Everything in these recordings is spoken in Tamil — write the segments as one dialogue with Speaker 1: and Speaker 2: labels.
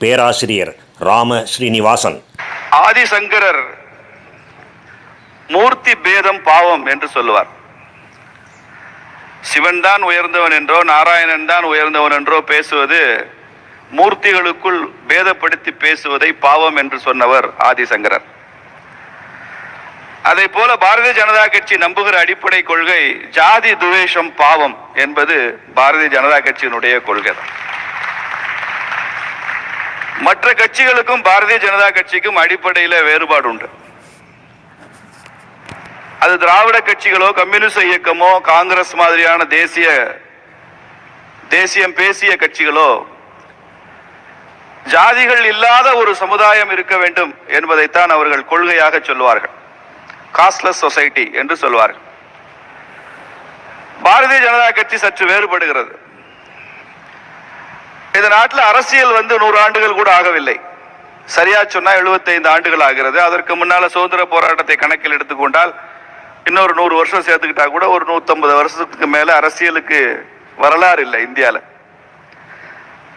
Speaker 1: பேராசிரியர் ராம ஸ்ரீனிவாசன்.
Speaker 2: ஆதிசங்கரர் மூர்த்தி பேதம் பாவம் என்று சொல்லுவார். சிவன் தான் உயர்ந்தவன் என்றோ நாராயணன் தான் உயர்ந்தவன் என்றோ பேசுவது, மூர்த்திகளுக்குள் பேதப்படுத்தி பேசுவதை பாவம் என்று சொன்னவர் ஆதிசங்கரர். அதை போல பாரதிய ஜனதா கட்சி நம்புகிற அடிப்படை கொள்கை ஜாதி துவேஷம் பாவம் என்பது பாரதிய ஜனதா கட்சியினுடைய கொள்கை. மற்ற கட்சிகளுக்கும் பாரதிய ஜனதா கட்சிக்கும் அடிப்படையில் வேறுபாடு உண்டு. அது திராவிட கட்சிகளோ கம்யூனிஸ்ட் இயக்கமோ காங்கிரஸ் மாதிரியான தேசியம் பேசிய கட்சிகளோ ஜாதிகள் இல்லாத ஒரு சமுதாயம் இருக்க வேண்டும் என்பதைத்தான் அவர்கள் கொள்கையாக சொல்லுவார்கள். காஸ்ட்லெஸ் சொசைட்டி என்று சொல்வார்கள். பாரதிய ஜனதா கட்சி சற்று வேறுபடுகிறது. இந்த நாட்டில் அரசியல் 100 ஆண்டுகள் கூட ஆகவில்லை. சரியா சொன்னா 75 ஆண்டுகள் ஆகிறது. அதற்கு முன்னால சுதந்திர போராட்டத்தை கணக்கில் எடுத்துக்கொண்டால் இன்னொரு 100 வருஷம் சேர்த்துக்கிட்டா கூட ஒரு 150 வருஷத்துக்கு மேல அரசியலுக்கு வரலாறு இல்லை இந்தியாவில்.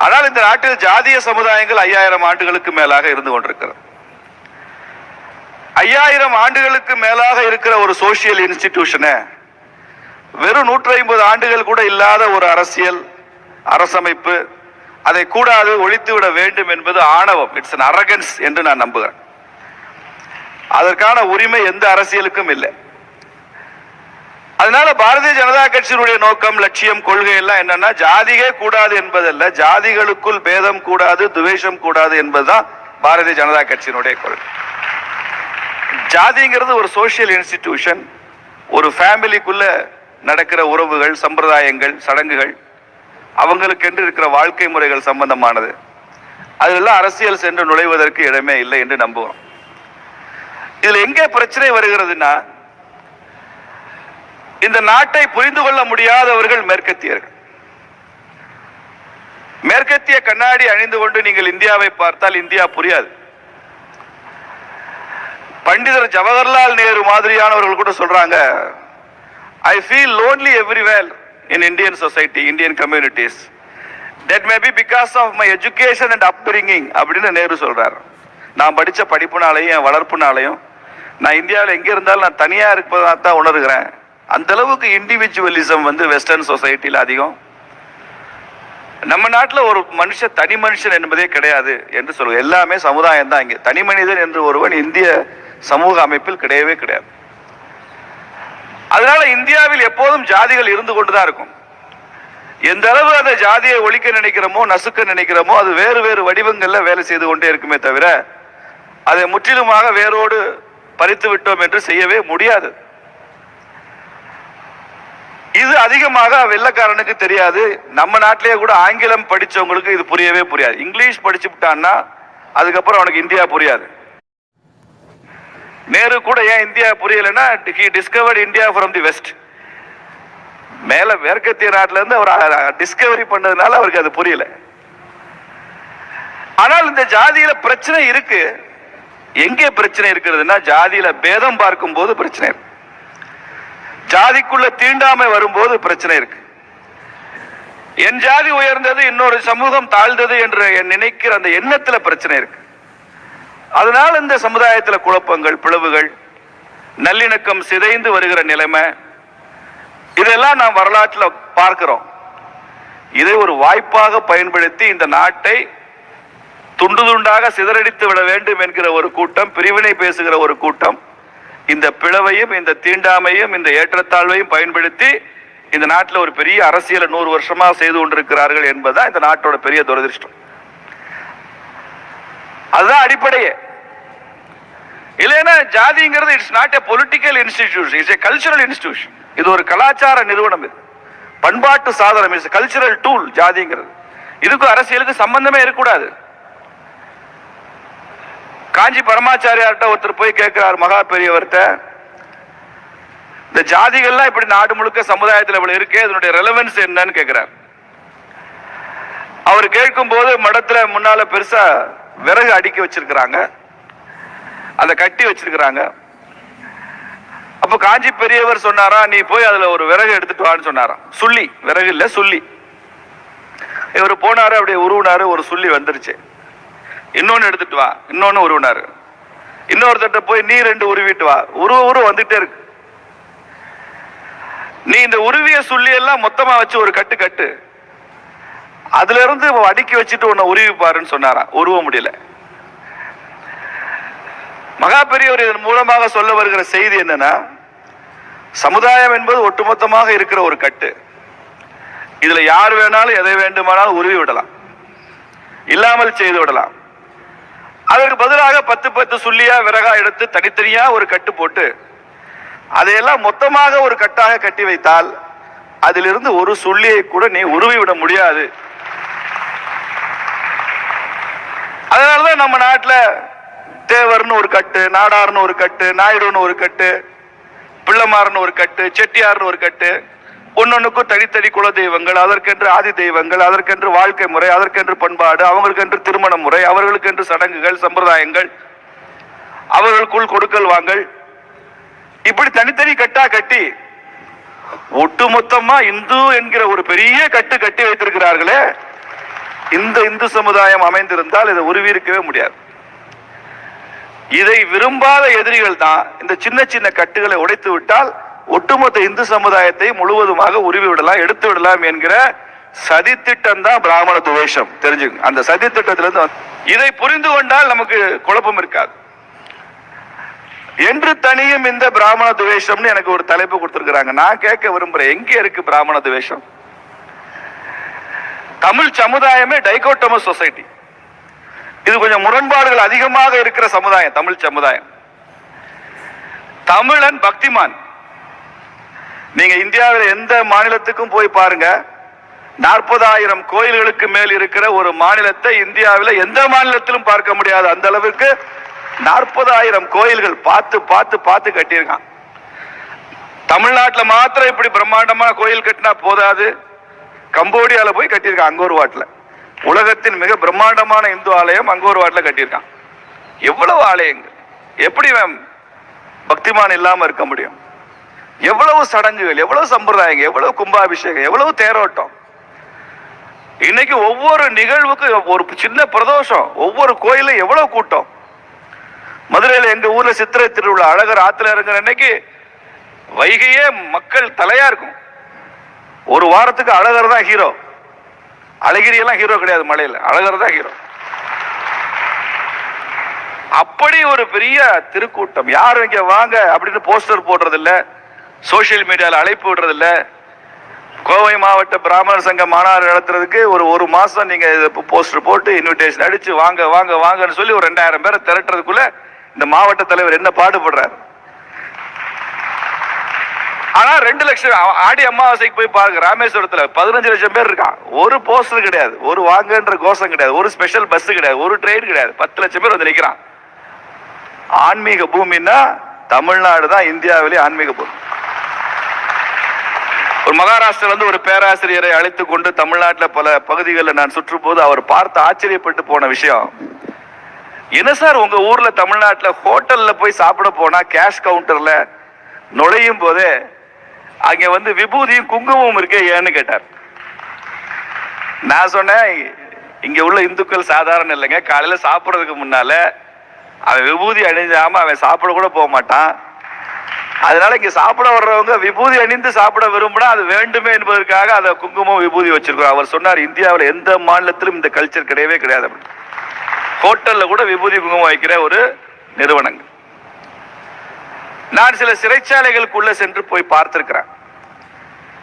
Speaker 2: ஆனால் இந்த நாட்டில் ஜாதிய சமுதாயங்கள் 5000 ஆண்டுகளுக்கு மேலாக இருந்து கொண்டிருக்கிறது. 5000 ஆண்டுகளுக்கு மேலாக இருக்கிற ஒரு சோசியல் இன்ஸ்டிடியூஷனை வெறும் 150 ஆண்டுகள் கூட இல்லாத ஒரு அரசமைப்பு அதை கூடாது, ஒழித்துவிட வேண்டும் என்பது ஆணவம். இட்ஸ் an arrogance என்று நான் நம்புகிறேன். அதற்கான உரிமை எந்த அரசியலுக்கும் இல்லை. அதனால பாரதிய ஜனதா கட்சியினுடைய நோக்கம், லட்சியம், கொள்கை எல்லாம் என்னன்னா ஜாதியே கூடாது என்பதல்ல, ஜாதிகளுக்குள் பேதம் கூடாது, துவேஷம் கூடாது என்பதுதான் பாரதிய ஜனதா கட்சியினுடைய கொள்கை. ஜாதிங்கிறது ஒரு சோசியல் இன்ஸ்டிடியூஷன், ஒரு ஃபேமிலிக்குள்ள நடக்கிற உறவுகள், சம்பிரதாயங்கள், சடங்குகள், அவங்களுக்கு என்று இருக்கிற வாழ்க்கை முறைகள் சம்பந்தமானது. அதெல்லாம் அரசியல் சென்று நுழைவதற்கு இடமே இல்லை என்று நம்புகிறோம். இதுல எங்கே பிரச்சனை வருகிறதுனா, இந்த நாட்டை புரிந்து கொள்ள முடியாதவர்கள் மேற்கத்தியர்கள். மேற்கத்திய கண்ணாடி அணிந்து கொண்டு நீங்கள் இந்தியாவை பார்த்தால் இந்தியா புரியாது. பண்டிதர் ஜவஹர்லால் நேரு மாதிரியானவர்கள் கூட சொல்றாங்க, I feel lonely everywhere in Indian society, Indian communities. That may be because of my education and upbringing அப்படின்னு நேரு சொல்றார். நான் படித்த படிப்புனாலையும் என் வளர்ப்புனாலையும் நான் இந்தியாவில் எங்கே இருந்தாலும் நான் தனியாக இருப்பதாக தான் உணர்கிறேன். அந்த அளவுக்கு இண்டிவிஜுவலிசம் வெஸ்டர்ன் சொசைட்டியில் அதிகம். நம்ம நாட்டில் ஒரு தனி மனுஷன் என்பதே கிடையாது என்று சொல்லுவோம். எல்லாமே சமுதாயம் தான். இங்கே தனி மனிதன் என்று ஒருவன் இந்திய சமூக அமைப்பில் கிடையவே கிடையாது. அதனால இந்தியாவில் எப்போதும் ஜாதிகள் இருந்து கொண்டுதான் இருக்கும். எந்த அளவு அந்த ஜாதியை ஒழிக்க நினைக்கிறோமோ, நசுக்க நினைக்கிறோமோ, அது வேறு வேறு வடிவங்கள்ல வேலை செய்து கொண்டே இருக்குமே தவிர அதை முற்றிலுமாக வேரோடு பறித்து விட்டோம் என்று செய்யவே முடியாது. இது அதிகமாக வெள்ளக்காரனுக்கு தெரியாது. நம்ம நாட்டிலேயே கூட ஆங்கிலம் படிச்சவங்களுக்கு இது புரியவே புரியாது. இங்கிலீஷ் படிச்சு விட்டான்னா அதுக்கப்புறம் அவனுக்கு இந்தியா புரியாது. நேரு கூட ஏன் இந்தியா புரியலன்னா, he discovered India from the west. மேல மேற்கத்திய நாட்டில இருந்து அவர் டிஸ்கவரி பண்ணதுனால அவருக்கு அது புரியல. ஆனால் இந்த ஜாதியில பிரச்சனை இருக்கு. எங்கே பிரச்சனை இருக்கிறதுனா, ஜாதியில பேதம் பார்க்கும் போது பிரச்சனை இருக்கு. ஜாதிக்குள்ள தீண்டாமை வரும்போது பிரச்சனை இருக்கு. என் ஜாதி உயர்ந்தது, இன்னொரு சமூகம் தாழ்ந்தது என்று நினைக்கிற அந்த எண்ணத்துல பிரச்சனை இருக்கு. அதனால இந்த சமுதாயத்தில் குழப்பங்கள், பிளவுகள், நல்லிணக்கம் சிதைந்து வருகிற நிலைமை, இதெல்லாம் நாம் வரலாற்றில் பார்க்கிறோம். இதை ஒரு வாய்ப்பாக பயன்படுத்தி இந்த நாட்டை துண்டு துண்டாக சிதறடித்து விட வேண்டும் என்கிற ஒரு கூட்டம், பிரிவினை பேசுகிற ஒரு கூட்டம், இந்த பிளவையும் இந்த தீண்டாமையும் இந்த ஏற்றத்தாழ்வையும் பயன்படுத்தி இந்த நாட்டில் ஒரு பெரிய அரசியலை 100 வருஷமாக செய்து கொண்டிருக்கிறார்கள் என்பதுதான் இந்த நாட்டோட பெரிய துரதிருஷ்டம். அதுதான் அடிப்படையே. இல்லைன்னா ஜாதிங்கிறது it's not a political institution, it's a cultural institution. இது ஒரு கலாச்சார நிறுவனம், இது பண்பாட்டு சாதனம், இட்ஸ் கல்ச்சரல் டூல். ஜாதிங்கிறது இதுக்கும் அரசியலுக்கு சம்பந்தமே இருக்கக்கூடாது. காஞ்சி பரமாச்சாரியார்கிட்ட ஒருத்தர் போய் கேட்கிறார், மகா பெரியவர்கிட்ட, இந்த ஜாதிகள்லாம் இப்படி நாடு முழுக்க சமுதாயத்தில் இவ்வளவு இருக்கே, இதனுடைய ரெலவன்ஸ் என்னன்னு கேட்கிறார். அவர் கேட்கும் போது மடத்துல முன்னால பெருசா விறகு அடுக்கி வச்சிருக்கிறாங்க, அதை கட்டி வச்சிருக்கிறாங்க. அப்ப காஞ்சி பெரியவர் சொன்னாரா, நீ போய் அதுல ஒரு விறகு எடுத்துட்டு வான்னு சொன்னாராம். சுள்ளி, விறகு இல்ல சுள்ளி. இவர் போனாரு, அப்படியே உருவினாரு, ஒரு சுள்ளி வந்துருச்சு. இன்னொன்னு எடுத்துட்டு வா, இன்னொன்னு உருவினாரு. இன்னொருத்தட்ட போய் நீ 2 உருவிட்டு வா, உருவ வந்துட்டே இருக்கு. நீ இந்த உருவிய சொல்லி எல்லாம் மொத்தமா வச்சு ஒரு கட்டு கட்டு, அதுல இருந்து அடுக்கி வச்சுட்டு உன்னை உருவி பாருன்னு சொன்னாராம். உருவ முடியல. மகா பெரியவர் இதன் மூலமாக சொல்ல வருகிற செய்தி என்னன்னா, சமுதாயம் என்பது ஒட்டுமொத்தமாக இருக்கிற ஒரு கட்டு. இதுல யார் வேணாலும் எதை வேண்டுமானாலும் உருவி விடலாம், இல்லாமல் செய்து விடலாம். அதற்கு பதிலாக 10 சுள்ளியா விறகா எடுத்து தனித்தனியா ஒரு கட்டு போட்டு அதையெல்லாம் மொத்தமாக ஒரு கட்டாக கட்டி வைத்தால் அதிலிருந்து ஒரு சுள்ளியை கூட நீ உருவி விட முடியாது. அதனாலதான் நம்ம நாட்டுல தேவர்னு ஒரு கட்டு, நாடார்னு ஒரு கட்டு, நாயுடுன்னு ஒரு கட்டு, பிள்ளைமார்னு ஒரு கட்டு, செட்டியார்னு ஒரு கட்டு, ஒன்னொன்னுக்கும் தனித்தனி குல தெய்வங்கள், அதற்கென்று ஆதி தெய்வங்கள், அதற்கென்று வாழ்க்கை முறை, அதற்கென்று பண்பாடு, அவங்களுக்கென்று திருமண முறை, அவர்களுக்கென்று சடங்குகள், சம்பிரதாயங்கள், அவர்களுக்குள் கொடுக்கல் வாங்கல், இப்படி தனித்தனி கட்டா கட்டி ஒட்டுமொத்தமா இந்து என்கிற ஒரு பெரிய கட்டு கட்டி வைத்திருக்கிறார்களே. இந்த இந்து சமுதாயம் அமைந்திருந்தால் இதை உருவி இருக்கவே முடியாது. இதை விரும்பாத எதிரிகள் தான் இந்த சின்ன சின்ன கட்டுகளை உடைத்து விட்டால் ஒட்டுமொத்த இந்து சமுதாயத்தை முழுவதுமாக உருவி விடலாம், எடுத்து விடலாம் என்கிற சதித்திட்டம் தான் பிராமண துவேஷம். தெரிஞ்சுங்க, அந்த சதித்திட்டத்திலிருந்து இதை புரிந்து கொண்டால் நமக்கு குழப்பம் இருக்காது. என்று தனியும் இந்த பிராமண துவேஷம்னு எனக்கு ஒரு தலைப்பு கொடுத்திருக்கிறாங்க. நான் கேட்க விரும்புறேன், எங்க இருக்கு பிராமண துவேஷம்? தமிழ் சமுதாயமே டைகோட்டமஸ் சொசைட்டி. இது கொஞ்சம் முரண்பாடுகள் அதிகமாக இருக்கிற சமுதாயம் தமிழ் சமுதாயம். தமிழன் பக்திமான். நீங்க இந்தியாவில் எந்த மாநிலத்துக்கும் போய் பாருங்க, 40,000 கோயில்களுக்கு மேல் இருக்கிற ஒரு மாநிலத்தை இந்தியாவில் எந்த மாநிலத்திலும் பார்க்க முடியாது. அந்த அளவுக்கு 40,000 கோயில்கள் பார்த்து பார்த்து பார்த்து கட்டியிருக்கான். தமிழ்நாட்டில் மாத்திரம் இப்படி பிரம்மாண்டமான கோயில் கட்டினா போதாது, கம்போடியால போய் கட்டியிருக்கான். அங்கோர் வாட்டில் உலகத்தின் மிக பிரம்மாண்டமான இந்து ஆலயம் அங்கோர் வாட்டில் கட்டியிருக்கான். எவ்வளவு ஆலயங்கள்! எப்படி பக்திமான் இல்லாம இருக்க முடியும்? எவ்வளவு சடங்குகள், எவ்வளவு சம்பிரதாயங்கள், எவ்வளவு கும்பாபிஷேகம், எவ்வளவு தேரோட்டம். இன்னைக்கு ஒவ்வொரு நிகழ்வுக்கு ஒரு சின்ன பிரதோஷம், ஒவ்வொரு கோயிலும் எவ்வளவு கூட்டம். மதுரையில் எங்க ஊர்ல சித்திரை திருவிழா, அழகர் ஆத்துல இறங்குற அன்னைக்கு வைகையே மக்கள் தலையா இருக்கும். ஒரு வாரத்துக்கு அழகர் தான் ஹீரோ. அழகிரி எல்லாம் ஹீரோ கிடையாது, மலையில அழகர் தான் ஹீரோ. அப்படி ஒரு பெரிய திருக்கூட்டம். யாரும் இங்க வாங்க அப்படின்னு போஸ்டர் போடுறது இல்ல, சோசியல் மீடியால அழைப்பு விடுறது இல்ல. கோவை மாவட்ட பிராமணர் சங்க மாநாடு நடத்துறதுக்கு ஒரு மாசம் நீங்க போஸ்டர் போட்டு இன்விடேஷன் அடிச்சு வாங்க வாங்க வாங்கன்னு சொல்லி ஒரு 2000 பேரை திரட்டுறதுக்குள்ள இந்த மாவட்ட தலைவர் என்ன பாடுபடுறாரு. ஆனா 2 லட்சம் ஆடி அமாவாசைக்கு போய் பாருங்க, ராமேஸ்வரத்துல 15 லட்சம் பேர் இருக்கான். ஒரு போஸ்டர் கிடையாது, ஒரு வாங்கன்ற கோஷம் கிடையாது, ஒரு ஸ்பெஷல் பஸ் கிடையாது, ஒரு ட்ரெயின் கிடையாது. 10 லட்சம் பேர் வந்து நிக்கிறான். ஆன்மீக பூமின்னா தமிழ்நாடு தான் இந்தியாவிலே ஆன்மீக பூமி. ஒரு மகாராஷ்டிரா வந்து ஒரு பேராசிரியரை அழைத்து கொண்டு தமிழ்நாட்டில் பல பகுதிகளில் நான் சுற்றும் போது அவர் பார்த்து ஆச்சரியப்பட்டு போன விஷயம், என்ன சார் உங்க ஊர்ல தமிழ்நாட்டில் ஹோட்டல்ல போய் சாப்பிட போனா கேஷ் கவுண்டர்ல நுழையும் போதே அங்க வந்து விபூதியும் குங்குமமும் இருக்கே ஏன்னு கேட்டார். நான் சொன்னேன், இங்க உள்ள இந்துக்கள் சாதாரண இல்லைங்க, காலையில சாப்பிடுறதுக்கு முன்னால அவன் விபூதி அணிஞ்சாம அவன் சாப்பிட கூட போக மாட்டான். அதனால இங்க சாப்பிட வர்றவங்க விபூதி அணிந்து சாப்பிட விரும்பினா அது வேண்டுமே என்பதற்காக அதை குங்குமம் விபூதி வச்சிருக்கோம். அவர் சொன்னார், இந்தியாவில் எந்த மாநிலத்திலும் இந்த கல்ச்சர் கிடையவே கிடையாது. ஹோட்டல்ல கூட விபூதி குங்குமம் வைக்கிற ஒரு நிறுவனங்கள். நான் சில சிறைச்சாலைகளுக்குள்ள சென்று போய் பார்த்திருக்கிறேன்.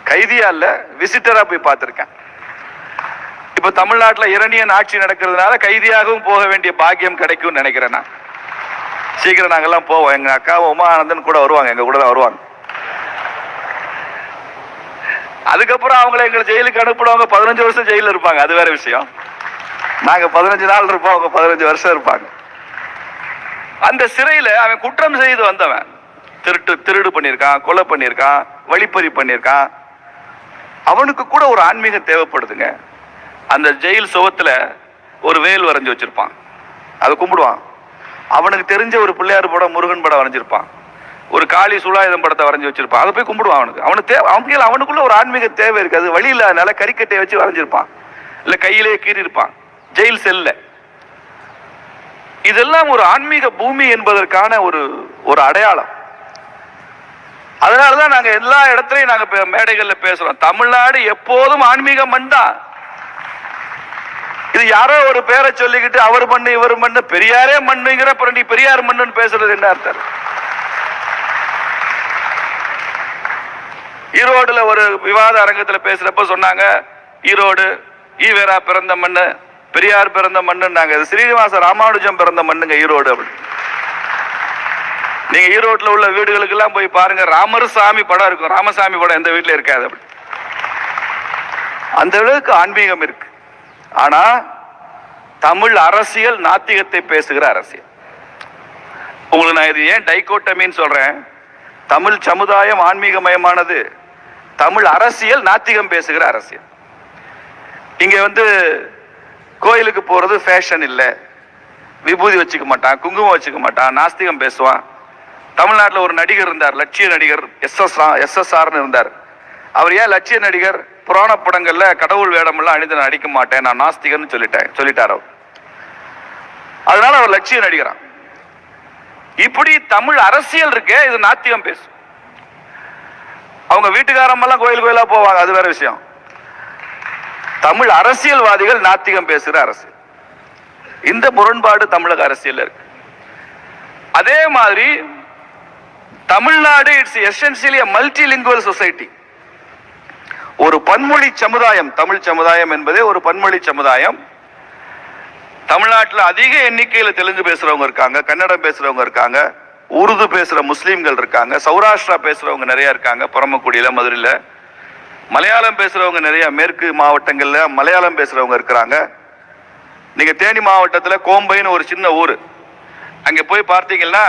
Speaker 2: கைதியா இல்ல, விசிட்டரா போய் பார்த்திருக்கேன். இப்ப தமிழ்நாட்டில் இரணியன் ஆட்சி நடக்கிறதுனால கைதியாகவும் போக வேண்டிய பாக்கியம் கிடைக்கும் நினைக்கிறேன். நான் சீக்கிரம் நாங்கெல்லாம் போவோம். எங்க அக்கா உமா ஆனந்தன் கூட வருவாங்க, எங்க கூட தான் வருவாங்க. அதுக்கப்புறம் அவங்களை எங்களை ஜெயிலுக்கு அனுப்புறவங்க 15 வருஷம் ஜெயில இருப்பாங்க, அது வேற விஷயம். நாங்க 15 நாள் இருப்போம், அவங்க 15 வருஷம் இருப்பாங்க. அந்த சிறையில அவன் குற்றம் செய்து வந்தவன், திருடு பண்ணியிருக்கான், கொலை பண்ணியிருக்கான், வழிப்பறி பண்ணியிருக்கான், அவனுக்கு கூட ஒரு ஆன்மீகம் தேவைப்படுதுங்க. அந்த ஜெயில் சுவத்துல ஒரு வேல் வரைஞ்சி வச்சிருப்பான், அதை கும்பிடுவான். அவனுக்கு தெரிஞ்ச ஒரு பிள்ளையார் படம், முருகன் படம் வரைஞ்சிருப்பான், ஒரு காளி சுலாயுதம் படத்தை வரைஞ்சி வச்சிருப்பான், அதை போய் கும்பிடுவான். அவனுக்குள்ள ஒரு ஆன்மீக தேவை இருக்கு. அது வழி இல்லாதனால கறிக்கட்டையை வச்சு வரைஞ்சிருப்பான், இல்ல கையிலேயே கீறி இருப்பான். ஜெயில் செல்ல இதெல்லாம் ஒரு ஆன்மீக பூமி என்பதற்கான ஒரு அடையாளம். அதனாலதான் நாங்க எல்லா இடத்துலயும் நாங்க மேடைகள்ல பேசுறோம், தமிழ்நாடு எப்போதும் ஆன்மீக மண் தான். இது யாரோ ஒரு பேரை சொல்லிக்கிட்டு அவர் மண்ணு இவர் மண்ணு, பெரியாரே மண்ணுங்கிற நீ பெரியார் மண்ணுன்னு பேசுறது என்ன அர்த்தம்? ஈரோடுல ஒரு விவாத அரங்கத்துல பேசுறப்ப சொன்னாங்க, ஈரோடு ஈவேரா பிறந்த மண்ணு, பெரியார் பிறந்த மண்ணுன்னாங்க. ஸ்ரீனிவாச ராமானுஜம் பிறந்த மண்ணுங்க ஈரோடு. அப்படி நீங்க ஈரோட்ல உள்ள வீடுகளுக்கு எல்லாம் போய் பாருங்க, ராமசாமி படம் இருக்கும், ராமசாமி படம் எந்த வீட்டுல இருக்காது. அப்படி அந்த அளவுக்கு ஆன்மீகம் இருக்கு. ஆனா தமிழ் அரசியல் நாத்திகத்தை பேசுகிற அரசியல். உங்களுக்கு நான் இது ஏன் டைகோட்டமின்னு சொல்றேன், தமிழ் சமுதாயம் ஆன்மீகமயமானது, தமிழ் அரசியல் நாத்திகம் பேசுகிற அரசியல். இங்க கோயிலுக்கு போறது ஃபேஷன் இல்லை, விபூதி வச்சுக்க மாட்டான், குங்குமம் வச்சுக்க மாட்டான், நாஸ்திகம் பேசுவான். தமிழ்நாட்டில் ஒரு நடிகர் இருந்தார், லட்சிய நடிகர் SSR இருந்தார். அவர் ஏன் லட்சிய நடிகர்? புராண படங்கள்ல கடவுள் வேடமெல்லாம் அணிந்து நான் நடிக்க மாட்டேன், நான் நாஸ்திகன்னு சொல்லிட்டார் அவர். அதனால அவர் லட்சிய நடிகரான். இப்படி தமிழ் அரசியல் இருக்கே, இது நாத்திகம் பேசும். அவங்க வீட்டுக்காரமெல்லாம் கோயில் கோயிலா போவாங்க, அது வேற விஷயம். தமிழ் அரசியல்வாதிகள் நாத்திகம் பேசுகிற அரசியல். இந்த முரண்பாடு தமிழக அரசியல் இருக்கு. அதே மாதிரி Tamil Nadu it's essentially a multilingual society. ஒரு பன்மொழி சமுதாயம். தமிழ் சமுதாயம் என்பதே ஒரு பன்மொழி சமுதாயம். தமிழ்நாட்டில் அதிக எண்ணிக்கையில் தெலுங்கு பேசுறவங்க இருக்காங்க, கன்னடம் பேசுறவங்க இருக்காங்க, உருது பேசுற முஸ்லீம்கள் இருக்காங்க, சௌராஷ்டிரா பேசுறவங்க நிறைய இருக்காங்க, பரமக்குடியில மதுரையில. மலையாளம் பேசுறவங்க நிறைய மேற்கு மாவட்டங்கள்ல மலையாளம் பேசுறவங்க இருக்கிறாங்க. நீங்க தேனி மாவட்டத்தில் கோம்பைன்னு ஒரு சின்ன ஊர், அங்க போய் பார்த்தீங்கன்னா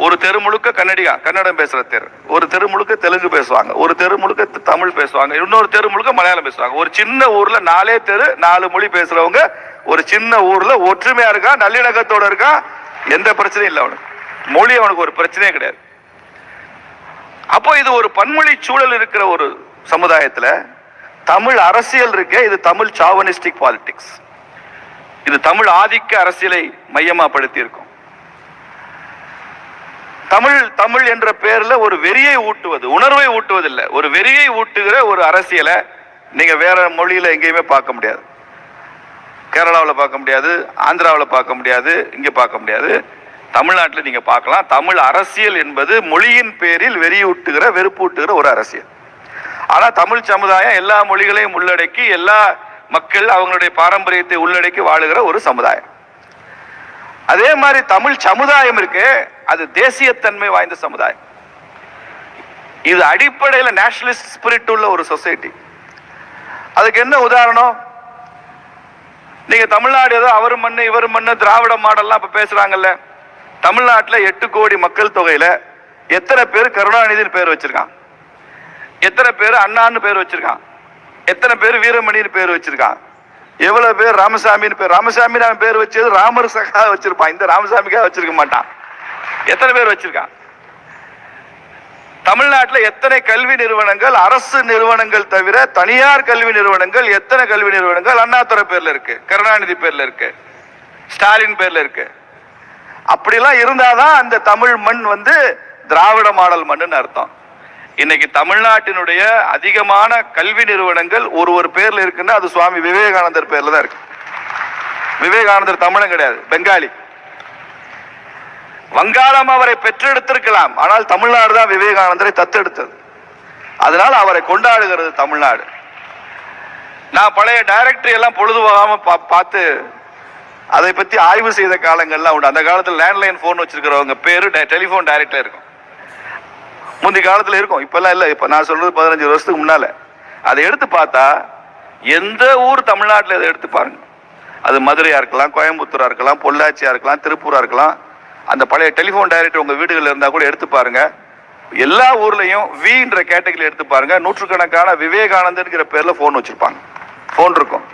Speaker 2: ஒரு தெரு முழுக்க கன்னடம் பேசுற தெரு, ஒரு தெரு முழுக்க தெலுங்கு பேசுவாங்க, ஒரு தெரு முழுக்க தமிழ் பேசுவாங்க, இன்னொரு தெரு முழுக்க மலையாளம் பேசுவாங்க. ஒரு சின்ன ஊர்ல 4 தெரு 4 மொழி பேசுறவங்க ஒரு சின்ன ஊர்ல ஒற்றுமையா இருக்கா, நல்லிணக்கத்தோட இருக்கா, எந்த பிரச்சனையும் இல்லை அவனுக்கு. மொழி அவனுக்கு ஒரு பிரச்சனையே கிடையாது. அப்போ இது ஒரு பன்மொழி சூழல் இருக்கிற ஒரு சமுதாயத்துல தமிழ் அரசியல் இருக்கே, இது தமிழ் சாவனிஸ்டிக் பாலிடிக்ஸ். இது தமிழ் ஆதிக்க அரசியலை மையமா படுத்தி இருக்கும். தமிழ் என்ற பெயர்ல ஒரு வெறியை ஊட்டுவது, உணர்வை ஊட்டுவது இல்லை, ஒரு வெறியை ஊட்டுகிற ஒரு அரசியலை நீங்க வேற மொழியில எங்கேயுமே பார்க்க முடியாது. கேரளாவில் பார்க்க முடியாது, ஆந்திராவில் பார்க்க முடியாது, இங்க பார்க்க முடியாது. தமிழ்நாட்டில் நீங்க பார்க்கலாம். தமிழ் அரசியல் என்பது மொழியின் பேரில் வெறியூட்டுகிற வெறுப்பூட்டுகிற ஒரு அரசியல். ஆனா தமிழ் சமுதாயம் எல்லா மொழிகளையும் உள்ளடக்கி, எல்லா மக்கள் அவங்களுடைய பாரம்பரியத்தை உள்ளடக்கி வாழுகிற ஒரு சமுதாயம். அதே மாதிரி தமிழ் சமுதாயம் இருக்கு, அது தேசியத்தன்மை வாய்ந்த சமுதாயம். இது அடிப்படையில் நேஷனலிஸ்ட் ஸ்பிரிட் உள்ள ஒரு சொசைட்டி. அதுக்கு என்ன உதாரணம்? நீங்க தமிழ்நாடு ஏதோ அவர் மண்ணு இவர் மண்ணு திராவிட மாடல்லாம் இப்ப பேசுறாங்கல்ல. தமிழ்நாட்டில் 8 கோடி மக்கள் தொகையில எத்தனை பேர் கருணாநிதினு பேர் வச்சிருக்கான், எத்தனை பேர் அண்ணான்னு பேர் வச்சிருக்கான், எத்தனை பேர் வீரமணின்னு பேர் வச்சிருக்கான், எவ்வளவு பேர் ராமசாமின்னு பேர்? ராமசாமி அவன் பேர் வச்சது ராமர் சகா வச்சிருப்பான், இந்த ராமசாமிக்காக வச்சிருக்க மாட்டான். எத்தனை பேர் வச்சிருக்கான்? தமிழ்நாட்டில் எத்தனை கல்வி நிறுவனங்கள், அரசு நிறுவனங்கள் தவிர தனியார் கல்வி நிறுவனங்கள், எத்தனை கல்வி நிறுவனங்கள் அண்ணாதுரை பேர்ல இருக்கு, கருணாநிதி பேர்ல இருக்கு, ஸ்டாலின் பேர்ல இருக்கு. அப்படிலாம் இருந்தாதான் அந்த தமிழ் மண் திராவிட மாடல் மண்ணுன்னு அர்த்தம். இன்னைக்கு தமிழ்நாட்டினுடைய அதிகமான கல்வி நிறுவனங்கள் ஒரு பேர்ல இருக்குன்னா அது சுவாமி விவேகானந்தர் பேர்ல தான் இருக்கு. விவேகானந்தர் தமிழன் கிடையாது, பெங்காலி. வங்காளம் அவரை பெற்றெடுத்திருக்கலாம், ஆனால் தமிழ்நாடு தான் விவேகானந்தரை தத்தெடுத்தது. அதனால அவரை கொண்டாடுகிறது தமிழ்நாடு. நான் பழைய டைரக்டரி எல்லாம் பொழுது போகாம பார்த்து அதை பத்தி ஆய்வு செய்த காலங்கள்லாம் உண்டு. அந்த காலத்தில் லேண்ட்லைன் போன் வச்சிருக்கிறவங்க பேரு டெலிபோன் டைரக்டர் இருக்கும். முந்தைய காலத்தில் இருக்கும், இப்பெல்லாம் இல்லை. இப்ப நான் சொல்றது 15 வருஷத்துக்கு முன்னால. அதை எடுத்து பார்த்தா எந்த ஊர் தமிழ்நாட்டில் இதை எடுத்து பாருங்க, அது மதுரையா இருக்கலாம், கோயம்புத்தூரா இருக்கலாம், பொள்ளாச்சியா இருக்கலாம், திருப்பூரா இருக்கலாம். அந்த பழைய டெலிபோன் டைரக்டர் உங்க வீடுகள் இருந்தா கூட எடுத்து பாருங்க. எல்லா ஊர்லயும் வின்ற கேட்டகரி எடுத்து பாருங்க, நூற்றுக்கணக்கான விவேகானந்தர் பேர்ல போன் வச்சிருப்பாங்க, போன் இருக்கும்.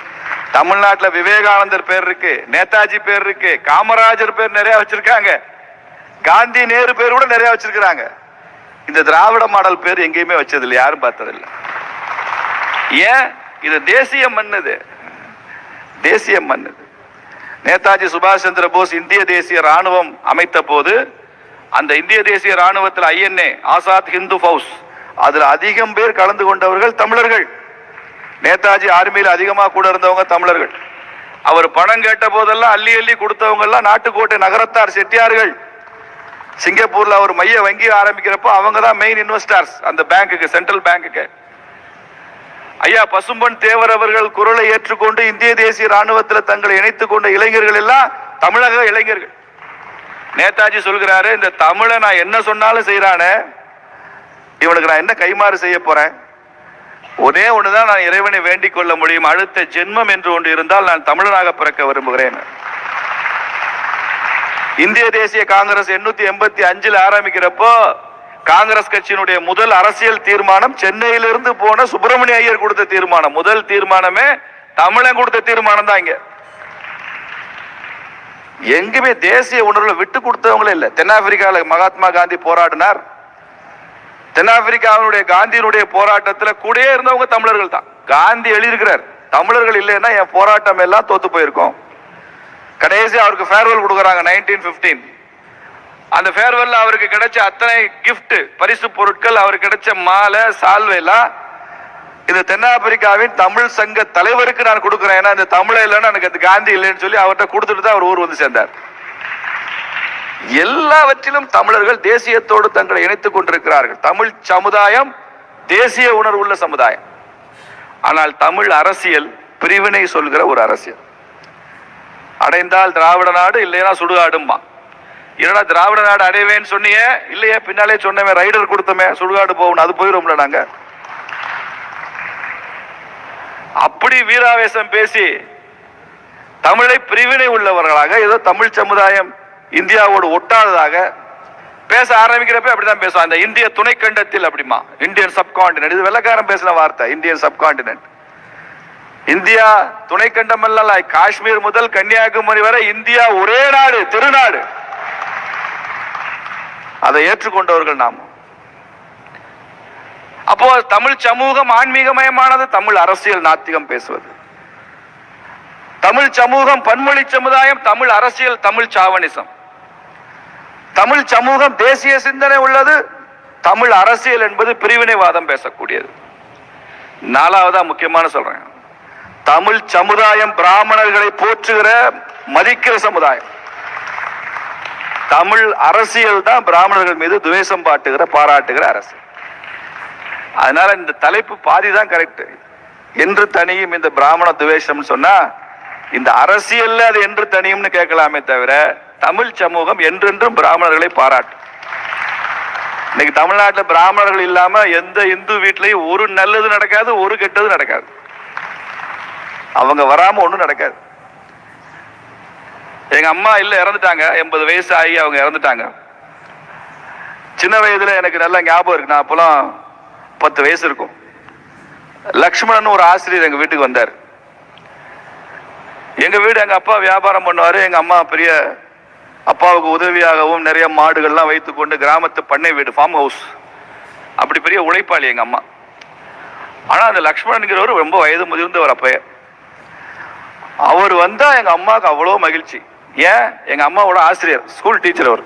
Speaker 2: தமிழ்நாட்டில் விவேகானந்தர் பேர் இருக்கு, நேதாஜி பேர் இருக்கு, காமராஜர் பேர் நிறைய வச்சிருக்காங்க, காந்தி நேரு பேர் கூட நிறைய வச்சிருக்காங்க. இந்த திராவிட மாடல் பேர் எங்கேயுமே வச்சதில்லை, யாரும் பார்த்ததில்லை. ஏன்? இது தேசிய மண்ணுது, தேசிய மண்ணுது. நேதாஜி சுபாஷ் சந்திர போஸ் இந்திய தேசிய ராணுவம் அமைத்த போது அந்த இந்திய தேசிய ராணுவத்தில் INA ஆசாத் ஹிந்து ஃபவுஸ் அதுல அதிகம் பேர் கலந்து கொண்டவர்கள் தமிழர்கள். நேதாஜி ஆர்மியில் அதிகமாக கூட இருந்தவங்க தமிழர்கள். அவர் பணம் கேட்ட போதெல்லாம் அள்ளி அள்ளி கொடுத்தவங்க எல்லாம் நாட்டுக்கோட்டை நகரத்தார் செட்டியார்கள். சிங்கப்பூர்ல ஒரு மைய வங்கி ஆரம்பிக்கிறப்போ அவங்க தான் மெயின் இன்வெஸ்டர்ஸ் அந்த பேங்குக்கு, சென்ட்ரல் பேங்குக்கு. ஐயா பசும்பொன் தேவர் அவர்கள் குரலை ஏற்றுக்கொண்டு இந்திய தேசிய ராணுவத்தில் தங்களை இணைத்துக் கொண்ட இளைஞர்கள் எல்லாம் தமிழக இளைஞர்கள். நேதாஜி சொல்கிறாரு, இந்த தமிழை நான் என்ன சொன்னாலும் செய்யறானே, இவனுக்கு நான் என்ன கைமாறு செய்ய போறேன்? ஒரே ஒண்ணுதான் நான் இறைவனை வேண்டிக் கொள்ள முடியும், அடுத்த ஜென்மம் என்று ஒன்று இருந்தால் நான் தமிழனாக பிறக்க விரும்புகிறேன். இந்திய தேசிய காங்கிரஸ் 885 ஆரம்பிக்கிறப்போ காங்கிரஸ் கட்சியினுடைய முதல் அரசியல் தீர்மானம் சென்னையிலிருந்து போன சுப்பிரமணிய ஐயர் கொடுத்த தீர்மானம். முதல் தீர்மானமே தமிழன் கொடுத்த தீர்மானம் தான். இங்க எங்குமே தேசிய உணர்வுல விட்டு கொடுத்தவங்களே இல்லை. தென்னாப்பிரிக்காவில் மகாத்மா காந்தி போராடினார். தென்னாப்பிரிக்காவினுடைய காந்தியினுடைய போராட்டத்தில் கூடயே இருந்தவங்க தமிழர்கள் தான். காந்தி எழுதியிருக்கிறார், தமிழர்கள் இல்லைன்னா என் போராட்டம் எல்லாம் தோத்து போயிருக்கும். கடைசி அவருக்கு ஃபேர்வெல் கொடுக்குறாங்க 1915. அந்த ஃபேர்வெல் அவருக்கு கிடைச்ச அத்தனை கிஃப்ட் பரிசு பொருட்கள், அவருக்கு கிடைச்ச மாலை சால்வைலாம் இந்த தென்னாப்பிரிக்காவின் தமிழ் சங்க தலைவருக்கு நான் கொடுக்குறேன், ஏன்னா இந்த தமிழை இல்லைன்னா எனக்கு அது காந்தி இல்லைன்னு சொல்லி அவர்கிட்ட கொடுத்துட்டு தான் அவர் ஊர் வந்து சேர்ந்தார். எல்லாவற்றிலும் தமிழர்கள் தேசியத்தோடு தங்களை இணைத்துக் கொண்டிருக்கிறார்கள். தமிழ் சமுதாயம் தேசிய உணர்வுள்ள சமுதாயம். ஆனால் தமிழ் அரசியல் பிரிவினை சொல்கிற ஒரு அரசியல். அடைந்தால் திராவிட நாடு, இல்லையா சுடுகாடுமா. இல்லைன்னா திராவிட நாடு அடைவேன்னு சொன்னியே, இல்லையே பின்னாலே சொன்னமே ரைடர் கொடுத்தமே சுடுகாடு போகணும், அது போயிடும்ல. நாங்க அப்படி வீராவேசம் பேசி தமிழை பிரிவினை உள்ளவர்களாக, ஏதோ தமிழ் சமுதாயம் இந்தியாவோடு ஒட்டாததாக பேச ஆரம்பிக்கிறப்ப அப்படிதான் பேசுவோம். அந்த இந்திய துணைக்கண்டத்தில் அப்படிமா, இந்தியன் சப்கான்டினென்ட், இது வெள்ளக்காரன் பேசின வார்த்தை, இந்தியன் சப்கான்டினென்ட். இந்தியா துணைக்கண்டம் அல்ல, காஷ்மீர் முதல் கன்னியாகுமரி வரை இந்தியா ஒரே நாடு, திருநாடு. அதை ஏற்றுக்கொண்டவர்கள் நாம். அப்போ தமிழ் சமூகம் ஆன்மீகமயமானது, தமிழ் அரசியல் நாத்திகம் பேசுவது. தமிழ் சமூகம் பன்மொழி சமுதாயம், தமிழ் அரசியல் தமிழ் சாவனிசம். தமிழ் சமூகம் தேசிய சிந்தனை உள்ளது, தமிழ் அரசியல் என்பது பிரிவினைவாதம் பேசக்கூடியது. நாலாவதா முக்கியமான சொல்றேன், தமிழ் சமுதாயம் பிராமணர்களை போற்றுகிற மதிக்கிற சமுதாயம். தமிழ் அரசியல் தான் பிராமணர்கள் மீது துவேஷம் பாராட்டுகிற அரசியல். அதனால இந்த தலைப்பு பாதி தான் கரெக்ட். என்று தனியும் இந்த பிராமண துவேஷம் சொன்னா, இந்த அரசியல்ல அது என்று தனியும்னு கேட்கலாமே தவிர தமிழ் சமூகம் என்றென்றும் பிராமணர்களை பாராட்டும். இன்னைக்கு தமிழ்நாட்டில் பிராமணர்கள் இல்லாம எந்த இந்து வீட்லயும் ஒரு நல்லது நடக்காது, ஒரு கெட்டது நடக்காது. அவங்க வராம ஒண்ணும் நடக்காது. எங்க அம்மா இல்ல, இறந்துட்டாங்க. 80 வயசு ஆகி அவங்க இறந்துட்டாங்க. சின்ன வயதுல எனக்கு நல்ல ஞாபகம் இருக்கு. நான் அப்பெல்லாம் 10 வயசு இருக்கும். லக்ஷ்மணன் ஒரு ஆசிரியர் எங்க வீட்டுக்கு வந்தார். எங்க வீடு, எங்க அப்பா வியாபாரம் பண்ணுவாரு. எங்க அம்மா பெரிய, அப்பாவுக்கு உதவியாகவும் நிறைய மாடுகள்லாம் வைத்துக்கொண்டு கிராமத்து பண்ணை வீடு, ஃபார்ம் ஹவுஸ், அப்படி பெரிய உழைப்பாளி எங்க அம்மா. ஆனா அந்த லக்ஷ்மணன்கிறவர் ரொம்ப வயது முதிர்ந்தவர். அப்பயே அவர் வந்தா எங்க அம்மாவுக்கு அவ்வளோ மகிழ்ச்சி. ஏன்? எங்க அம்மாவோட ஆசிரியர், ஸ்கூல் டீச்சர் அவர்.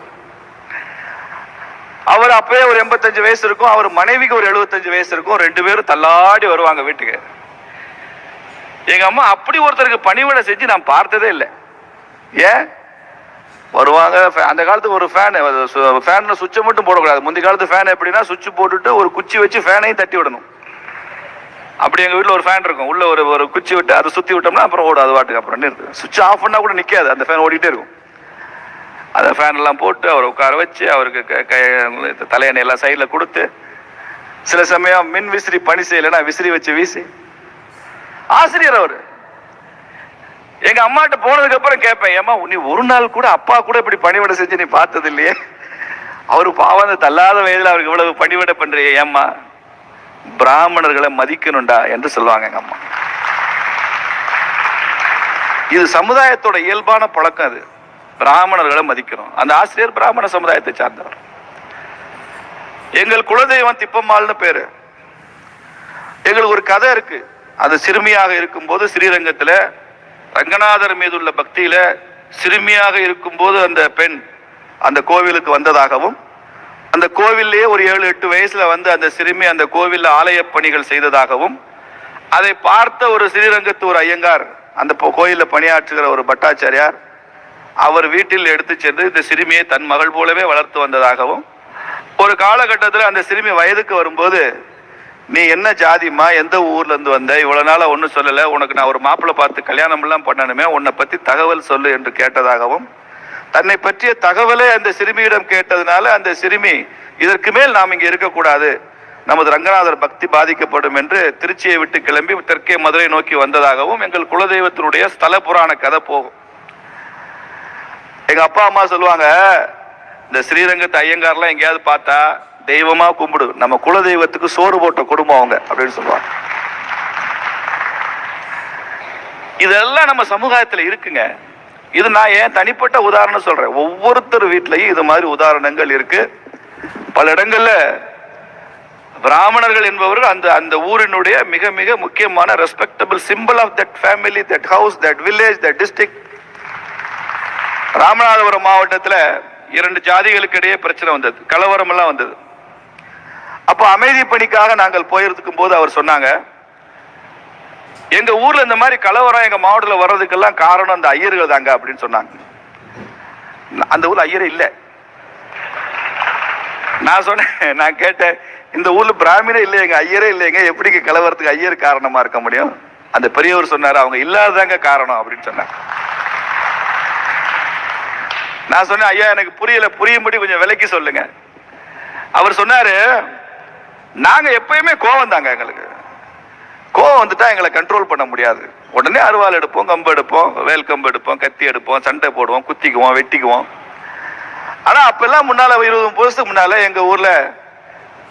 Speaker 2: அவர் அப்பயே ஒரு 85 வயசு இருக்கும். அவர் மனைவிக்கு ஒரு 75 வயசு இருக்கும். 2 பேரும் தள்ளாடி வருவாங்க வீட்டுக்கு. எங்க அம்மா அப்படி ஒருத்தருக்கு பணிவிடை செஞ்சு நான் பார்த்ததே இல்லை. ஏன் வருவாங்க? அந்த காலத்துக்கு ஒரு ஃபேன் சுவிட்சை மட்டும் போடக்கூடாது. முந்தைய காலத்து ஃபேன் எப்படின்னா, சுவிட்ச் போட்டுட்டு ஒரு குச்சி வச்சு ஃபேனையும் தட்டி விடணும். அப்படி எங்க வீட்டில் ஒரு ஃபேன் இருக்கும். உள்ள ஒரு குச்சி விட்டு அதை சுத்தி விட்டோம்னா அப்புறம் ஓடும், அது வாட்டுக்கு. அப்புறம் நிறுத்து. சுவிட்ச் ஆஃப் பண்ணா கூட நிக்காது, அந்த ஃபேன் ஓடிட்டே இருக்கும். அந்த ஃபேன் எல்லாம் போட்டு அவரை உட்கார வச்சு, அவருக்கு தலையணை எல்லாம் சைட்ல கொடுத்து, சில சமயம் மின் விசிறி பணி செய்யலைன்னா விசிறி வச்சு வீசி. ஆசிரியர் அவரு. எங்க அம்மாட்ட போனதுக்கு அப்புறம் கேட்பேன், ஏமா நீ ஒரு நாள் கூட அப்பா கூட இப்படி பணிவிடை செஞ்சு நீ பார்த்தது இல்லையே? அவரு பாவம் தள்ளாத வயதுல அவருக்கு இவ்வளவு பணிவிடை பண்றியே ஏம்மா? பிராமணர்களை மதிக்கணும்டா என்று சொல்லுவாங்க எங்க அம்மா. இது சமுதாயத்தோட இயல்பான பழக்கம். அது பிராமணர்களை மதிக்கணும். அந்த ஆசிரியர் பிராமண சமுதாயத்தை சார்ந்தவர். எங்கள் குலதெய்வம் திப்பம்மாள்னு பேரு. எங்களுக்கு ஒரு கதை இருக்கு. அது சிறுமியாக இருக்கும் போது ஸ்ரீரங்கத்துல ரங்கநாதர் மீது உள்ள பக்தியில சிறுமியாக இருக்கும்போது அந்த பெண் அந்த கோவிலுக்கு வந்ததாகவும், அந்த கோவிலே ஒரு 7-8 வயசுல வந்து அந்த சிறுமி அந்த கோவில்ல ஆலய பணிகள் செய்ததாகவும், அதை பார்த்த ஒரு ஸ்ரீரங்கத்து ஒரு ஐயங்கார், அந்த கோயில்ல பணியாற்றுகிற ஒரு பட்டாச்சாரியார், அவர் வீட்டில் எடுத்து சென்று இந்த சிறுமியை தன் மகள் போலவே வளர்த்து வந்ததாகவும், ஒரு காலகட்டத்தில் அந்த சிறுமி வயதுக்கு வரும்போது, நீ என்ன ஜாதிமா, எந்த ஊர்ல இருந்து வந்த, இவ்வளவு நாளா ஒன்னும் சொல்லல, உனக்கு நான் ஒரு மாப்பிள்ளை பார்த்து கல்யாணம் எல்லாம் பண்ணணுமே, உன்னை பத்தி தகவல் சொல்லு என்று கேட்டதாகவும், தன்னை பற்றிய தகவலை அந்த சிறுமியிடம் கேட்டதுனால அந்த சிறுமி இதற்கு மேல் நாம் இங்கே இருக்கக்கூடாது, நமது ரங்கநாதர் பக்தி பாதிக்கப்படும் என்று திருச்சியை விட்டு கிளம்பி தெற்கே மதுரை நோக்கி வந்ததாகவும் எங்கள் குலதெய்வத்தினுடைய ஸ்தல புராண கதை போகும். எங்க அப்பா அம்மா சொல்லுவாங்க, இந்த ஸ்ரீரங்கத்து ஐயங்கார்லாம் எங்கேயாவது பார்த்தா தெய்வமா கும்பிடு, நம்ம குலதெய்வத்துக்கு சோறு போட்ட குடும்பம் அவங்க அப்படின்னு சொல்லுவாங்க. இதெல்லாம் நம்ம சமுதாயத்தில் இருக்குங்க. இது நான் ஏன் தனிப்பட்ட உதாரணம் சொல்றேன், ஒவ்வொருத்தர் வீட்லையும் இது மாதிரி உதாரணங்கள் இருக்கு. பல இடங்கள்ல பிராமணர்கள் என்பவர்கள் அந்த அந்த ஊரினுடைய மிக மிக முக்கியமான respectable simple of that family, that house, that village, that district. Ramanathapuram மாவட்டத்தில் 2 ஜாதிகளுக்கு இடையே பிரச்சனை வந்தது, கலவரம் எல்லாம் வந்தது. அப்போ அமைதி பணிக்காக நாங்கள் போயிருக்கும் போது அவர் சொன்னாங்க, எங்க ஊர்ல இந்த மாதிரி கலவரம் எங்க மாவட்டத்தில் வர்றதுக்கெல்லாம் காரணம் அந்த ஐயர்கள் தாங்க அப்படின்னு சொன்னாங்க. அந்த ஊர்ல ஐயரே இல்லை. நான் சொன்னேன், நான் கேட்டேன், இந்த ஊர்ல பிராமணே இல்லை, எங்க ஐயரே இல்லைங்க, எப்படி கலவரத்துக்கு ஐயர் காரணமா இருக்க முடியும்? அந்த பெரியவர் சொன்னாரு, அவங்க இல்லாததாங்க காரணம் அப்படின்னு சொன்னாங்க. நான் சொன்னேன், ஐயா எனக்கு புரியல, புரியும்படி கொஞ்சம் விளக்கி சொல்லுங்க. அவர் சொன்னாரு, நாங்க எப்பயுமே கோவம் தாங்க, எங்களுக்கு கோவம் வந்துட்டா எங்களை கண்ட்ரோல் பண்ண முடியாது, உடனே அருவாள் எடுப்போம், கம்பு எடுப்போம், வேல் கம்பு எடுப்போம், கத்தி எடுப்போம், சண்டை போடுவோம், குத்திக்குவோம், வெட்டிக்குவோம். ஆனா அப்பெல்லாம் முன்னால 20 வருஷத்துக்கு முன்னால எங்க ஊர்ல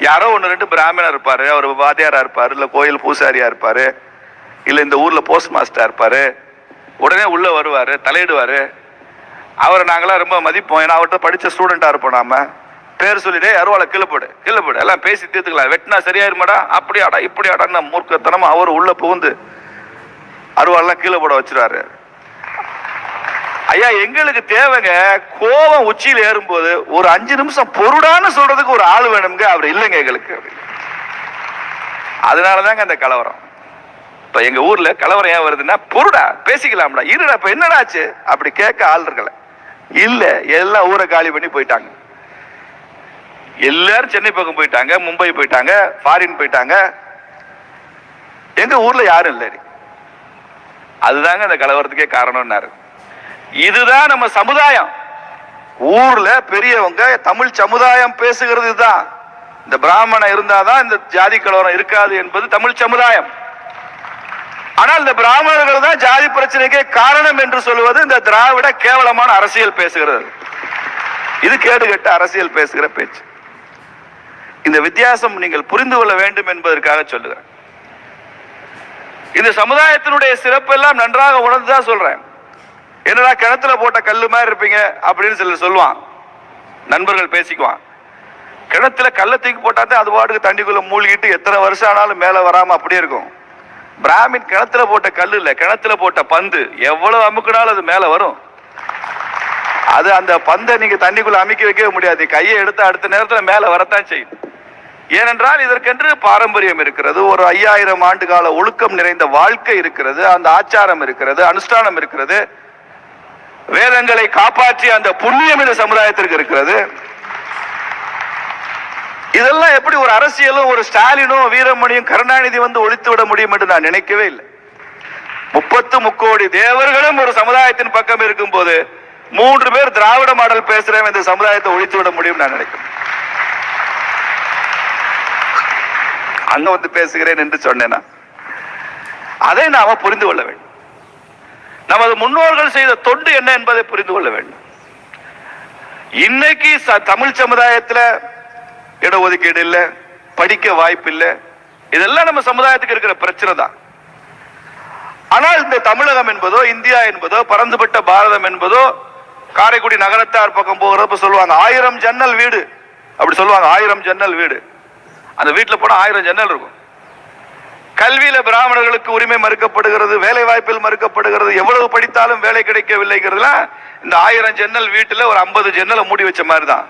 Speaker 2: யாரோ 1-2 பிராமணர் இருப்பாரு, அவர் வாத்தியாரா இருப்பாரு, இல்ல கோயில் பூசாரியா இருப்பாரு, இல்ல இந்த ஊர்ல போஸ்ட் மாஸ்டரா இருப்பாரு, உடனே உள்ள வருவாரு, தலையிடுவாரு. அவரை நாங்களாம் ரொம்ப மதிப்போம், ஏன்னா அவர்கிட்ட படிச்ச ஸ்டூடெண்டா இருப்போம். நாம பேர் சொல்லிட்டே அருவாளை கீழப்போடு எல்லாம் பேசி தீர்த்துக்கலாம், வெட்டினா சரியாயிருமாடா, அப்படி ஆடா இப்படி ஆடான்னு மூர்க்கத்தனமா அவர் உள்ள புகுந்து அருவாளெல்லாம் கீழே போட வச்சிருவாரு. ஐயா எங்களுக்கு தேவைங்க, கோபம் உச்சியில் ஏறும்போது ஒரு 5 நிமிஷம் பொருடான்னு சொல்றதுக்கு ஒரு ஆள் வேணுங்க, அவர் இல்லைங்க எங்களுக்கு. அதனாலதாங்க அந்த கலவரம். இப்ப எங்க ஊர்ல கலவரம் ஏன் வருதுன்னா, பொருடா பேசிக்கலாம்டா, இருடா இப்ப என்னடாச்சு அப்படி கேட்க ஆள் இருக்கல, இல்ல எல்லாம் ஊரை காலி பண்ணி போயிட்டாங்க. எல்லாரும் சென்னை பக்கம் போயிட்டாங்க, மும்பை போயிட்டாங்க, ஃபாரின் போயிட்டாங்க, எங்க ஊர்ல யாரும் இல்லை. அதுதாங்க அந்த கலவரத்துக்கே காரணம்னாரு. இதுதான் நம்ம சமுதாயம். ஊர்ல பெரியவங்க தமிழ் சமுதாயம் பேசுகிறது தான். இந்த பிராமணன் இருந்தாதான் இந்த ஜாதி கலவரம் இருக்காது என்பது தமிழ் சமுதாயம். ஆனால் இந்த பிராமணர்கள் தான் ஜாதி பிரச்சனைக்கே காரணம் என்று சொல்வது இந்த திராவிட கேவலமான அரசியல் பேசுகிறது. இது கேடுகட்ட அரசியல் பேசுகிற பேச்சு. இந்த வித்தியாசம் நீங்கள் புரிந்து கொள்ள வேண்டும் என்பதற்காக சொல்லுகிறேன். இந்த சமுதாயத்தினுடைய சிறப்பெல்லாம் நன்றாக உணர்ந்துதான் சொல்றேன். என்னடா கிணத்துல போட்ட கல்லு மாதிரி இருப்பீங்க அப்படின்னு சிலர் சொல்லுவான், நண்பர்கள் பேசிக்குவான். கிணத்துல கல்லை தூக்கி போட்டாதான் அது பாட்டுக்கு தண்ணிக்குள்ள மூழ்கிட்டு எத்தனை வருஷம் ஆனாலும் மேல வராம அப்படியே இருக்கும். பிராமின் கிணத்துல போட்ட கல்லு இல்ல, கிணத்துல போட்ட பந்து, எவ்வளவு அமுக்கினாலும் அது மேல வரும். அது அந்த பந்தை நீங்க தண்ணிக்குள்ள அமுக்கி வைக்கவே முடியாது, கையை எடுத்து அடுத்த நேரத்துல மேல வரத்தான் செய்யும். ஏனென்றால் இதற்கென்று பாரம்பரியம் இருக்கிறது, ஒரு 5000 ஆண்டு கால ஒழுக்கம் நிறைந்த வாழ்க்கை இருக்கிறது, அந்த ஆச்சாரம் இருக்கிறது, அனுஷ்டானம் இருக்கிறது, வேதங்களை காப்பாற்றிய அந்த புண்ணியம் இந்த சமுதாயத்திற்கு இருக்கிறது. இதெல்லாம் எப்படி ஒரு அரசியலும் ஒரு ஸ்டாலினும் வீரமணியும் கருணாநிதி வந்து ஒழித்து விட முடியும் என்று நான் நினைக்கவே இல்லை. 30 முக்கோடி தேவர்களும் ஒரு சமுதாயத்தின் பக்கம் இருக்கும் போது 3 பேர் திராவிட மாடல் பேசுறேன் இந்த சமுதாயத்தை ஒழித்து விட முடியும் நான் நினைக்கிறேன். அங்க வந்து பேசுகிறேன் என்று சொன்னேன்னா அதை நாம புரிந்து கொள்ள வேண்டும். நமது முன்னோர்கள் செய்த தொண்டு என்ன என்பதை புரிந்து கொள்ள வேண்டும். இன்னைக்கு தமிழ் சமுதாயத்தில் இடஒதுக்கீடு இல்லை, படிக்க வாய்ப்பு இல்லை, இதெல்லாம் நம்ம சமுதாயத்துக்கு இருக்கிற பிரச்சனை தான். ஆனால் இந்த தமிழகம் என்பதோ இந்தியா என்பதோ பறந்துபட்ட பாரதம் என்பதோ காரைக்குடி நகரத்தார் பக்கம் போகிறப்ப சொல்லுவாங்க 1000 ஜன்னல் வீடு அப்படி சொல்லுவாங்க. 1000 ஜன்னல் வீடு, அந்த வீட்டில் போனா 1000 ஜன்னல் இருக்கும். கல்வியில பிராமணர்களுக்கு உரிமை மறுக்கப்படுகிறது, வேலை வாய்ப்பில் மறுக்கப்படுகிறது, எவ்வளவு படித்தாலும் வேலை கிடைக்கவில்லைங்கிறதுலாம் இந்த 1000 ஜன்னல் வீட்டுல ஒரு 50 ஜன்னலை மூடி வச்ச மாதிரி தான்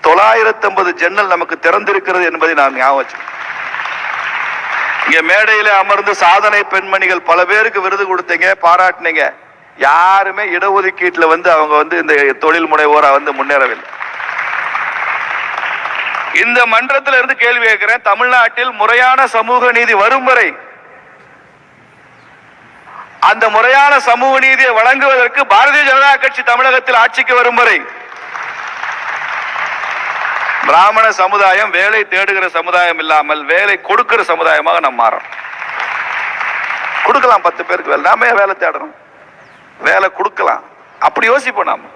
Speaker 2: 950 ஜன்னல் நமக்கு திறந்திருக்கிறது என்பதை நாம் ஞாபகம். இங்க மேடையில அமர்ந்து சாதனை பெண்மணிகள் பல பேருக்கு விருது கொடுத்தீங்க, பாராட்டினீங்க. யாருமே இடஒதுக்கீட்டுல அவங்க இந்த தொழில் முனைவோரா முன்னேறவில்லை. இந்த மன்றத்தில் இருந்து கேள்வி கேட்கிறேன். தமிழ்நாட்டில் முறையான சமூக நீதி வரும் வரை, அந்த முறையான சமூக நீதியை வழங்குவதற்கு பாரதிய ஜனதா கட்சி தமிழகத்தில் ஆட்சிக்கு வரும் வரை பிராமண சமுதாயம் வேலை தேடுகிற சமுதாயம் இல்லாமல் வேலை கொடுக்கிற சமுதாயமாக நாம் மாறோம். கொடுக்கலாம் 10 பேருக்கு வேலை, நாம வேலை தேடணும், வேலை கொடுக்கலாம், அப்படி யோசிப்போம் நாம.